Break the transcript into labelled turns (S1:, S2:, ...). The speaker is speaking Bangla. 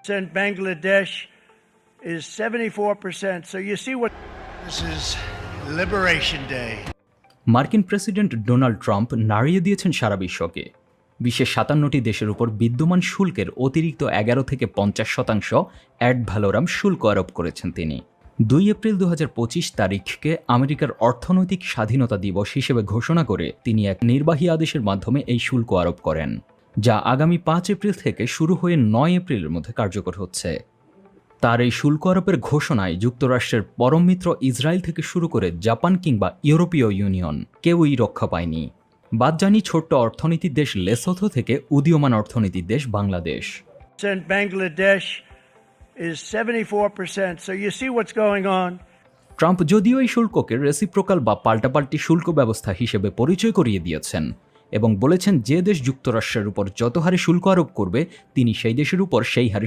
S1: and Bangladesh is 74%. So you see what this is Liberation Day.
S2: মার্কিন প্রেসিডেন্ট ডোনাল্ড ট্রাম্প নাড়িয়ে দিয়েছেন সারা বিশ্বকে। বিশ্বের ৫৭টি দেশের উপর বিদ্যমান শুল্কের অতিরিক্ত ১১ থেকে ৫০% অ্যাড ভ্যালোরাম শুল্ক আরোপ করেছেন তিনি। ২ এপ্রিল ২০২৫ তারিখকে আমেরিকার অর্থনৈতিক স্বাধীনতা দিবস হিসেবে ঘোষণা করে তিনি এক নির্বাহী আদেশের মাধ্যমে এই শুল্ক আরোপ করেন, যা আগামী ৫ এপ্রিল থেকে শুরু হয়ে ৯ এপ্রিলের মধ্যে কার্যকর হচ্ছে। তার এই শুল্ক আরোপের ঘোষণায় যুক্তরাষ্ট্রের পরম মিত্র ইসরায়েল থেকে শুরু করে জাপান কিংবা ইউরোপীয় ইউনিয়ন কেউই রক্ষা পায়নি। বাদ জানি ছোট্ট অর্থনীতির দেশ লেসোথো থেকে উদীয়মান অর্থনীতির দেশ Bangladesh.
S1: And Bangladesh is 74%. So you see what's going on.
S2: Trump যদিও এই শুল্ককে রেসিপ্রোকাল বা পাল্টাপাল্টি শুল্ক ব্যবস্থা হিসেবে পরিচয় করিয়ে দিয়েছেন এবং বলেছেন যে দেশ যুক্তরাষ্ট্রের উপর যত হারে শুল্ক আরোপ করবে তিনি সেই দেশের উপর সেই হারে